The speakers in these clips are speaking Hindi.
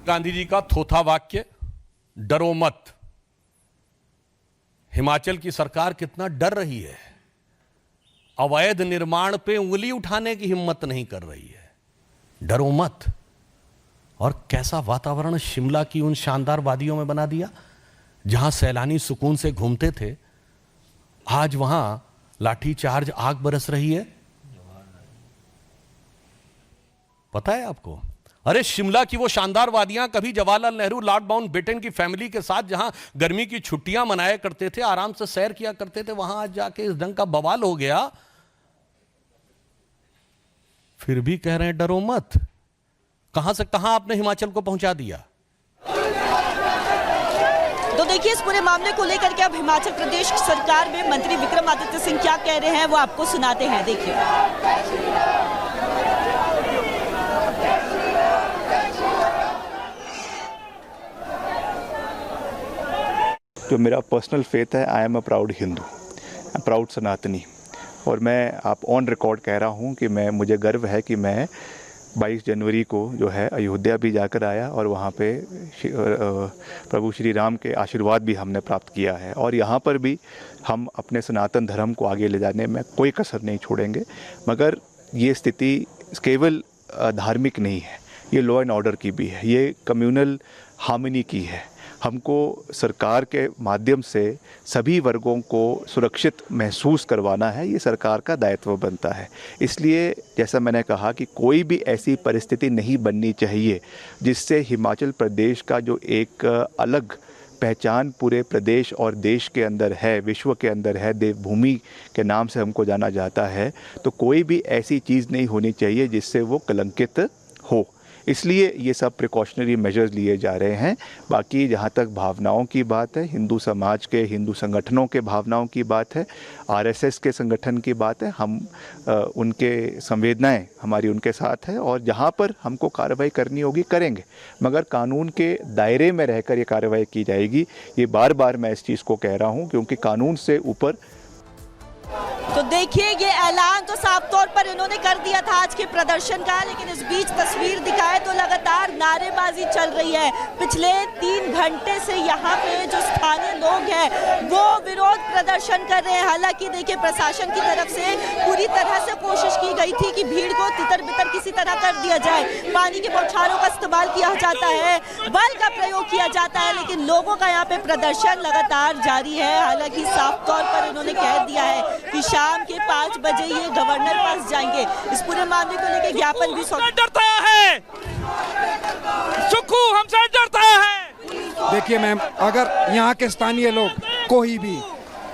गांधी जी का थोथा वाक्य, डरो मत। हिमाचल की सरकार कितना डर रही है, अवैध निर्माण पे उंगली उठाने की हिम्मत नहीं कर रही है। डरो मत। और कैसा वातावरण शिमला की उन शानदार वादियों में बना दिया जहां सैलानी सुकून से घूमते थे। आज वहां लाठीचार्ज, आग बरस रही है। पता है आपको? अरे शिमला की वो शानदार वादियां कभी जवाहरलाल नेहरू लॉर्ड माउंटबेटन की फैमिली के साथ जहां गर्मी की छुट्टियां मनाया करते थे, आराम से सैर किया करते थे, वहां आज जाके इस ढंग का बवाल हो गया। फिर भी कह रहे हैं डरो मत। कहां से कहां आपने हिमाचल को पहुंचा दिया। तो देखिए, इस पूरे मामले को लेकर के अब हिमाचल प्रदेश सरकार में मंत्री विक्रमादित्य सिंह क्या कह रहे हैं वो आपको सुनाते हैं। देखिए, जो मेरा पर्सनल फेथ है, I am a proud Hindu, proud सनातनी। और मैं आप ऑन रिकॉर्ड कह रहा हूँ कि मुझे गर्व है कि मैं 22 जनवरी को जो है अयोध्या भी जाकर आया और वहाँ पे प्रभु श्री राम के आशीर्वाद भी हमने प्राप्त किया है। और यहाँ पर भी हम अपने सनातन धर्म को आगे ले जाने में कोई कसर नहीं छोड़ेंगे। मगर ये स्थिति केवल धार्मिक नहीं है, ये लॉ एंड ऑर्डर की भी है, ये कम्युनल हार्मनी की है। हमको सरकार के माध्यम से सभी वर्गों को सुरक्षित महसूस करवाना है, ये सरकार का दायित्व बनता है। इसलिए जैसा मैंने कहा कि कोई भी ऐसी परिस्थिति नहीं बननी चाहिए जिससे हिमाचल प्रदेश का जो एक अलग पहचान पूरे प्रदेश और देश के अंदर है, विश्व के अंदर है, देवभूमि के नाम से हमको जाना जाता है, तो कोई भी ऐसी चीज़ नहीं होनी चाहिए जिससे वो कलंकित हो। इसलिए ये सब प्रिकॉशनरी मेजर्स लिए जा रहे हैं। बाकी जहाँ तक भावनाओं की बात है, हिंदू समाज के, हिंदू संगठनों के भावनाओं की बात है, आरएसएस के संगठन की बात है, हम उनके संवेदनाएं हमारी उनके साथ है और जहाँ पर हमको कार्रवाई करनी होगी करेंगे, मगर कानून के दायरे में रहकर ये कार्रवाई की जाएगी। ये बार बार मैं इस चीज़ को कह रहा हूँ क्योंकि कानून से ऊपर। तो देखिए, ये ऐलान तो साफ तौर पर इन्होंने कर दिया था आज के प्रदर्शन का, लेकिन इस बीच तस्वीर दिखाए तो लगातार नारेबाजी चल रही है। पिछले 3 घंटे से यहाँ पे जो स्थानीय लोग हैं वो विरोध प्रदर्शन कर रहे हैं। हालांकि देखिए, प्रशासन की तरफ से पूरी तरह से कोशिश की गई थी कि भीड़ को तितर बितर किसी तरह कर दिया जाए, पानी के बौछारों का इस्तेमाल किया जाता है, बल का प्रयोग किया जाता है, लेकिन लोगों का यहाँ पे प्रदर्शन लगातार जारी है। हालांकि साफ तौर पर इन्होंने कह दिया है कि शाम के 5 बजे ये गवर्नर पास जाएंगे। इस पूरे मामले को लेकर ज्ञापन भी डरता है, सुखू हमसे डरता है। देखिए मैम, अगर यहाँ के स्थानीय लोग कोई भी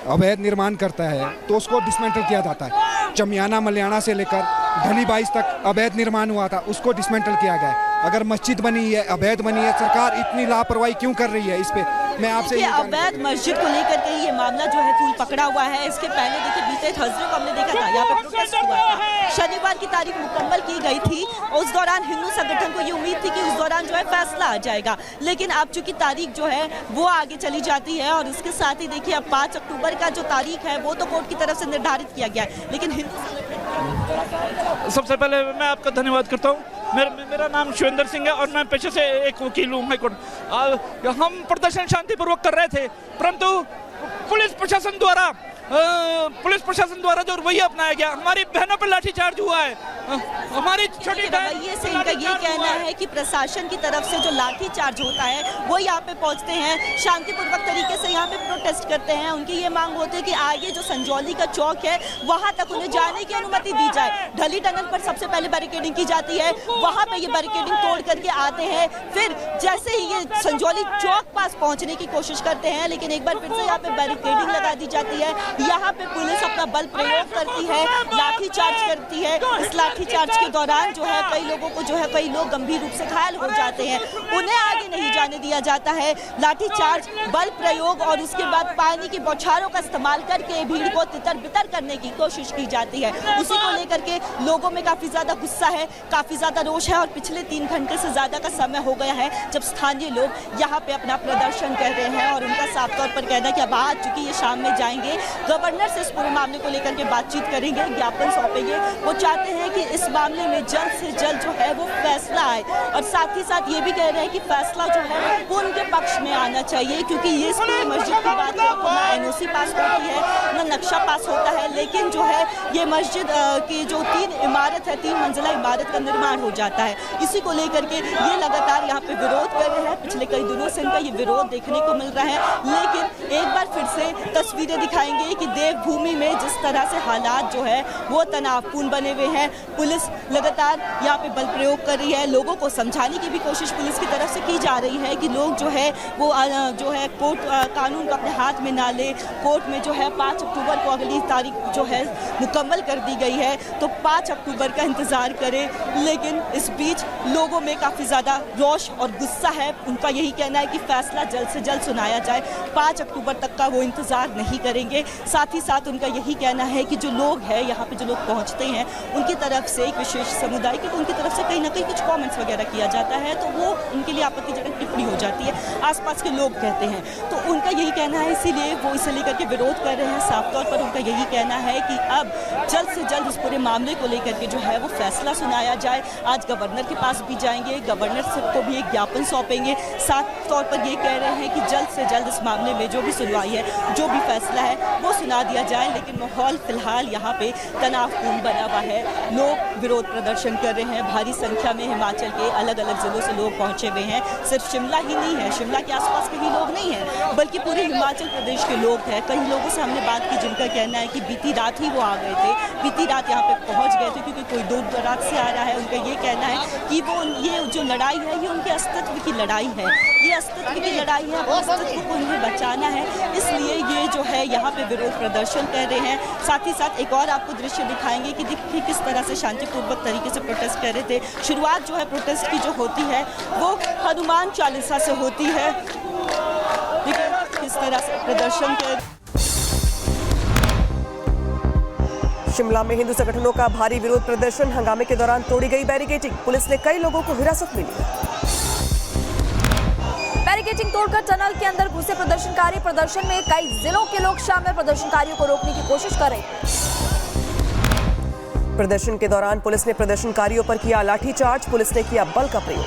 अवैध निर्माण करता है तो उसको डिसमेंटल किया जाता है। चमियाना मलियाना से लेकर ढली 22 तक अवैध निर्माण हुआ था, उसको डिसमेंटल किया गया है। अगर मस्जिद बनी है, अवैध बनी है, सरकार इतनी लापरवाही क्यों कर रही है? इस पे मैं आपसे अवैध मस्जिद को लेकर के ये मामला जो है फूल पकड़ा हुआ है। इसके पहले देखिए, बीते थर्सडे को हमने देखा था यहाँ पे प्रोटेस्ट हुआ था, शनिवार की तारीख मुकम्मल की गई थी। उस दौरान हिंदू संगठन को ये उम्मीद थी कि उस दौरान जो है फैसला आ जाएगा, लेकिन अब चूंकि तारीख जो है वो आगे चली जाती है और इसके साथ ही देखिए अब 5 अक्टूबर का जो तारीख है वो तो कोर्ट की तरफ से निर्धारित किया गया है, लेकिन हिंदू सबसे पहले मैं आपका धन्यवाद करता हूँ। मेरा नाम शिवेंद्र सिंह है और मैं पेशे से एक वकील हूँ हाईकोर्ट। हम प्रदर्शन शांतिपूर्वक कर रहे थे, परंतु पुलिस प्रशासन द्वारा जो रवैया अपनाया गया, हमारी बहनों पर लाठीचार्ज हुआ है। हमारी छोटी रवैये से इनका ये कहना है कि प्रशासन की तरफ से जो लाठीचार्ज होता है वो यहाँ पे पहुँचते हैं, शांतिपूर्वक तरीके से यहाँ पे प्रोटेस्ट करते हैं। उनकी ये मांग होती है कि आगे जो संजौली का चौक है वहाँ तक उन्हें जाने की अनुमति दी जाए। ढली टनल पर सबसे पहले बैरिकेडिंग की जाती है, वहाँ पे ये बैरिकेडिंग तोड़ करके आते हैं, फिर जैसे ही ये संजौली चौक पास पहुँचने की कोशिश करते हैं, लेकिन एक बार फिर से यहाँ पे बैरिकेडिंग लगा दी जाती है। यहाँ पे पुलिस अपना बल प्रयोग करती है, लाठीचार्ज करती है। इस लाठीचार्ज के दौरान जो है कई लोगों को जो है कई लोग गंभीर रूप से घायल हो जाते हैं, उन्हें आगे नहीं जाने दिया जाता है। लाठीचार्ज, बल प्रयोग और उसके बाद पानी की बौछारों का इस्तेमाल करके भीड़ को तितर बितर करने की कोशिश की जाती है। उसी को लेकर के लोगों में काफी ज्यादा गुस्सा है, काफी ज्यादा रोष है और पिछले 3 घंटे से ज्यादा का समय हो गया है जब स्थानीय लोग यहाँ पे अपना प्रदर्शन कर रहे हैं और उनका साफ तौर पर कहना है कि अब आज चूंकि ये शाम में जाएंगे गवर्नर से इस पूरे मामले को लेकर के बातचीत करेंगे, ज्ञापन सौंपेंगे। वो चाहते हैं कि इस मामले में जल्द से जल्द जो है वो फैसला आए, और साथ ही साथ ये भी कह रहे हैं कि फैसला जो है वो उनके पक्ष में आना चाहिए, क्योंकि ये इस पूरी मस्जिद की बात है तो ना NOC पास होती है ना नक्शा पास होता है, लेकिन जो है ये मस्जिद की जो 3 इमारत है, 3 मंजिला इमारत का निर्माण हो जाता है। इसी को लेकर के ये लगातार यहाँ पे विरोध कर रहे हैं। पिछले कई दिनों से इनका ये विरोध देखने को मिल रहा है, लेकिन एक बार फिर से तस्वीरें दिखाएंगे कि देवभूमि में जिस तरह से हालात जो है वो तनावपूर्ण बने हुए हैं। पुलिस लगातार यहाँ पे बल प्रयोग कर रही है, लोगों को समझाने की भी कोशिश पुलिस की तरफ से की जा रही है कि लोग जो है वो जो है कोर्ट कानून को अपने हाथ में ना ले। कोर्ट में जो है 5 अक्टूबर को अगली तारीख जो है मुकम्मल कर दी गई है, तो 5 अक्टूबर का इंतज़ार करें। लेकिन इस बीच लोगों में काफ़ी ज़्यादा रोष और गुस्सा है। उनका यही कहना है कि फैसला जल्द से जल्द सुनाया जाए, 5 अक्टूबर तक का वो इंतज़ार नहीं करेंगे। साथ ही साथ उनका यही कहना है कि जो लोग हैं यहाँ पे, जो लोग पहुँचते हैं उनकी तरफ से, एक विशेष समुदाय की, तो उनकी तरफ से कहीं ना कहीं कुछ कमेंट्स वगैरह किया जाता है तो वो उनके लिए आपत्तिजनक टिप्पणी हो जाती है, आसपास के लोग कहते हैं। तो उनका यही कहना है, इसीलिए वो इसे लेकर के विरोध कर रहे हैं। साफ तौर पर उनका यही कहना है कि अब जल्द से जल्द इस पूरे मामले को लेकर के जो है वो फैसला सुनाया जाए। आज गवर्नर के पास भी जाएंगे, गवर्नर को भी एक ज्ञापन सौंपेंगे। साफ तौर पर ये कह रहे हैं कि जल्द से जल्द इस मामले में जो भी सुनवाई है, जो भी फैसला है वो सुना दिया जाए। लेकिन माहौल फिलहाल यहाँ पे तनावपूर्ण बना हुआ है, लोग विरोध प्रदर्शन कर रहे हैं। भारी संख्या में हिमाचल के अलग अलग जिलों से लोग पहुंचे हुए हैं। सिर्फ शिमला ही नहीं है, शिमला के आसपास के ही लोग नहीं हैं, बल्कि पूरे हिमाचल प्रदेश के लोग हैं। कई लोगों से हमने बात की जिनका कहना है कि बीती रात ही वो आ गए थे, बीती रात यहाँ पे पहुँच गए थे क्योंकि कोई दूर दराज से आ रहा है। उनका ये कहना है कि वो ये जो लड़ाई है ये उनके अस्तित्व की लड़ाई है, ये अस्तित्व की लड़ाई है, अपने अस्तित्व को उन्हें बचाना है, इसलिए ये जो है यहाँ पे विरोध प्रदर्शन कर रहे हैं। साथ ही साथ एक और आपको दृश्य दिखाएंगे कि देखिए किस तरह से शांतिपूर्वक तरीके से प्रोटेस्ट कर रहे थे। शुरुआत जो है प्रोटेस्ट की जो होती है वो हनुमान चालीसा से होती है। देखिए किस तरह से प्रदर्शन कर। शिमला में हिंदू संगठनों का भारी विरोध प्रदर्शन, हंगामे के दौरान तोड़ी गई बैरिकेडिंग, पुलिस ने कई लोगों को हिरासत में लिया। बैरिकेडिंग तोड़कर टनल के अंदर घुसे प्रदर्शनकारी, प्रदर्शन में कई जिलों के लोग शामिल, प्रदर्शनकारियों को रोकने की कोशिश कर रहे। प्रदर्शन के दौरान पुलिस ने प्रदर्शनकारियों पर किया लाठीचार्ज, पुलिस ने किया बल का प्रयोग।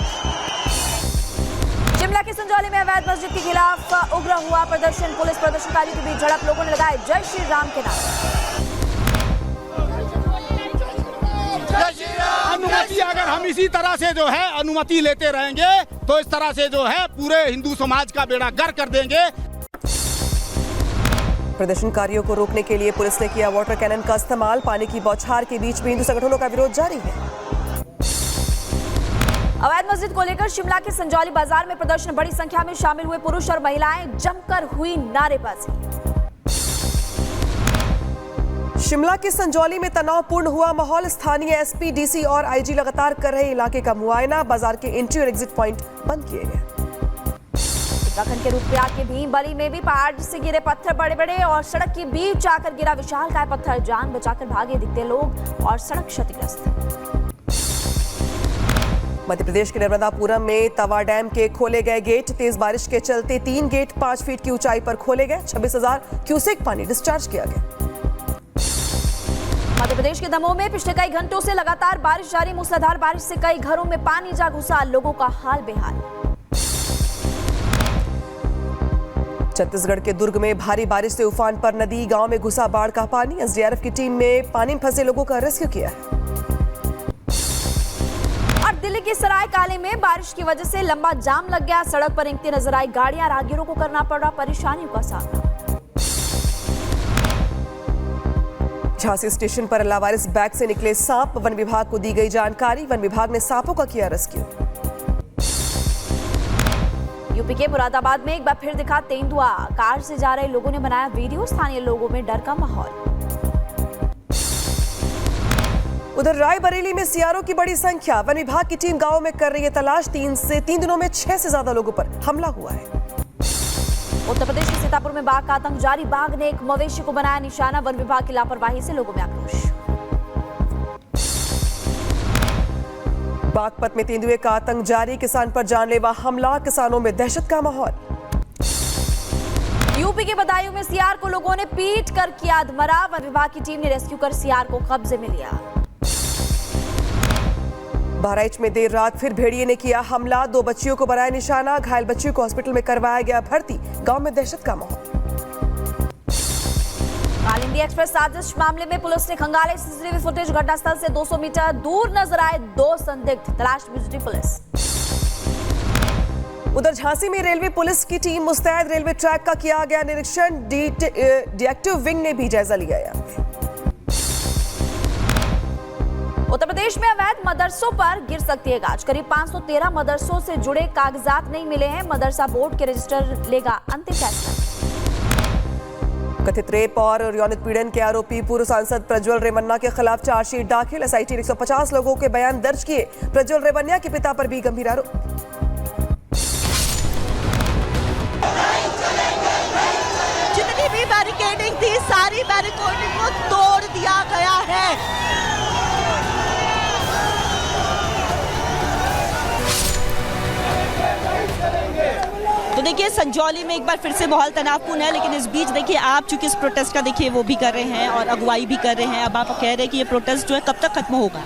शिमला के संजौली में अवैध मस्जिद के खिलाफ उग्र हुआ प्रदर्शन, पुलिस प्रदर्शनकारियों के बीच झड़प, लोगों ने लगाए जय श्री राम के नारे। अनुमति अगर हम इसी तरह से जो है अनुमति लेते रहेंगे तो इस तरह से जो है पूरे हिंदू समाज का बेड़ा गर्क कर देंगे। प्रदर्शनकारियों को रोकने के लिए पुलिस ने किया वाटर कैनन का इस्तेमाल, पानी की बौछार के बीच भी हिंदू संगठनों का विरोध जारी है। अवैध मस्जिद को लेकर शिमला के संजौली बाजार में प्रदर्शन, बड़ी संख्या में शामिल हुए पुरुष और महिलाएं, जमकर हुई नारेबाजी। शिमला के संजौली में तनावपूर्ण हुआ माहौल, स्थानीय एसपी, डीसी और आईजी लगातार कर रहे इलाके का मुआयना, बाजार के एंट्री और एग्जिट पॉइंट बंद किए गए। उत्तराखंड के रुद्रप्रयाग के भीमबली में भी पहाड़ से गिरे पत्थर बड़े बड़े और सड़क के बीच आकर गिरा विशालकाय पत्थर, जान बचाकर भागे दिखते लोग और सड़क क्षतिग्रस्त। मध्य प्रदेश के नर्मदापुरम में तवा डैम के खोले गए गेट, तेज बारिश के चलते 3 गेट 5 फीट की ऊंचाई पर खोले गए, 26,000 क्यूसेक पानी डिस्चार्ज किया गया। मध्य प्रदेश के दमोह में पिछले कई घंटों से लगातार बारिश जारी, मूसलाधार बारिश से कई घरों में पानी जा घुसा, लोगों का हाल बेहाल। छत्तीसगढ़ के दुर्ग में भारी बारिश से उफान पर नदी, गांव में घुसा बाढ़ का पानी, एसडीआरएफ की टीम ने पानी में फंसे लोगों का रेस्क्यू किया है। और दिल्ली के सरायकाले में बारिश की वजह से लंबा जाम लग गया, सड़क पर रेंगती नजर आई गाड़ियां, राहगीरों को करना पड़ा परेशानियों का सामना। झांसी स्टेशन पर लावारिस बैग से निकले सांप, वन विभाग को दी गई जानकारी, वन विभाग ने सांपों का किया रेस्क्यू। यूपी के मुरादाबाद में एक बार फिर दिखा तेंदुआ, कार से जा रहे लोगों ने बनाया वीडियो, स्थानीय लोगों में डर का माहौल। उधर रायबरेली में सियारों की बड़ी संख्या, वन विभाग की टीम गांव में कर रही है तलाश, 3 दिनों में 6 से ज्यादा लोगों पर हमला हुआ है। उत्तर प्रदेश के सीतापुर में बाघ का आतंक जारी, बाघ ने एक मवेशी को बनाया निशाना, वन विभाग की लापरवाही से लोगों में आक्रोश। बागपत में तेंदुए का आतंक जारी, किसान पर जानलेवा हमला, किसानों में दहशत का माहौल। यूपी के बदायूं में सीआर को लोगों ने पीट कर किया अधमरा। वन विभाग की टीम ने रेस्क्यू कर सीआर को कब्जे में लिया। बहराइच में देर रात फिर भेड़िए ने किया हमला, 2 बच्चियों को बनाया निशाना, घायल बच्चियों को हॉस्पिटल में करवाया गया भर्ती। गांव में दहशत का माहौल। कालिंदी एक्सप्रेस साजिश मामले में पुलिस ने खंगाले सीसीटीवी फुटेज। घटनास्थल से 200 मीटर दूर नजर आए 2 संदिग्ध, तलाश में जुटी पुलिस। उधर झांसी में रेलवे पुलिस की टीम मुस्तैद, रेलवे ट्रैक का किया गया निरीक्षण, डिटेक्टिव विंग ने भी जायजा लिया। उत्तर प्रदेश में अवैध मदरसों पर गिर सकती है गाज। करीब 513 मदरसों से जुड़े कागजात नहीं मिले हैं। मदरसा बोर्ड के रजिस्टर लेगा अंतिम फैसला। कथित रेप और यौन उत्पीड़न के आरोपी पूर्व सांसद प्रज्वल रेवन्ना के खिलाफ चार्जशीट दाखिल। एसआईटी ने 150 लोगों के बयान दर्ज किए। प्रज्वल रेवन्ना के पिता पर भी गंभीर आरोप। जितनी भी बैरिकेडिंग थी सारी बैरिकेडिंग को तोड़ दिया गया है। तो देखिए संजौली में एक बार फिर से माहौल तनावपूर्ण है, लेकिन इस बीच देखिए आप चूंकि इस प्रोटेस्ट का देखिए वो भी कर रहे हैं और अगुवाई भी कर रहे हैं। अब आप कह रहे हैं कि ये प्रोटेस्ट जो है कब तक खत्म होगा?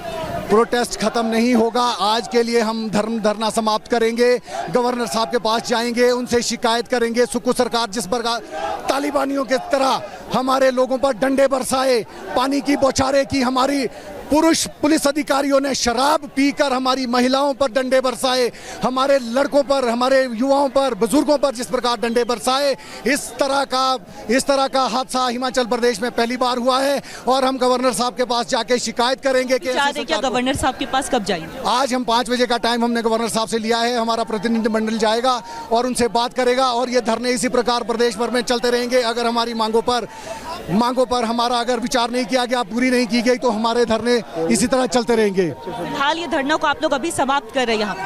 प्रोटेस्ट खत्म नहीं होगा। आज के लिए हम धरना समाप्त करेंगे, गवर्नर साहब के पास जाएंगे, उनसे शिकायत करेंगे। सुकू सरकार जिस प्रकार तालिबानियों के तरह हमारे लोगों पर डंडे बरसाए, पानी की बौछारें की, हमारी पुरुष पुलिस अधिकारियों ने शराब पीकर हमारी महिलाओं पर डंडे बरसाए, हमारे लड़कों पर, हमारे युवाओं पर, बुजुर्गों पर जिस प्रकार डंडे बरसाए, इस तरह का हादसा हिमाचल प्रदेश में पहली बार हुआ है। और हम गवर्नर साहब के पास जाके शिकायत करेंगे कि क्या गवर्नर साहब के पास कब जाएंगे? आज हम 5 बजे का टाइम हमने गवर्नर साहब से लिया है। हमारा प्रतिनिधिमंडल जाएगा और उनसे बात करेगा और ये धरने इसी प्रकार प्रदेश भर में चलते रहेंगे। अगर हमारी मांगों पर हमारा अगर विचार नहीं किया गया, पूरी नहीं की गई, तो हमारे धरने इसी तरह चलते रहेंगे। फिलहाल ये धरना को आप लोग अभी समाप्त कर रहे हैं यहाँ?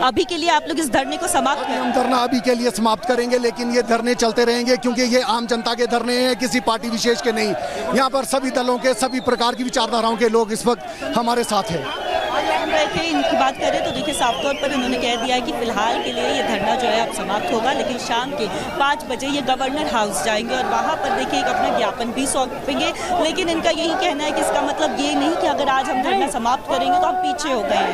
अभी के लिए आप लोग इस धरने को समाप्त करें? हम धरना अभी के लिए समाप्त करेंगे, लेकिन ये धरने चलते रहेंगे क्योंकि ये आम जनता के धरने हैं, किसी पार्टी विशेष के नहीं। यहाँ पर सभी दलों के, सभी प्रकार की विचारधाराओं के लोग इस वक्त हमारे साथ हैं। इनकी बात करें तो देखिए साफ तौर पर इन्होंने कह दिया है कि फिलहाल के लिए ये धरना जो है अब समाप्त होगा, लेकिन शाम के 5 बजे ये गवर्नर हाउस जाएंगे और वहाँ पर देखिए एक अपना ज्ञापन भी सौंपेंगे। लेकिन इनका यही कहना है कि इसका मतलब ये नहीं कि अगर आज हम धरना समाप्त करेंगे तो हम पीछे हो गए हैं।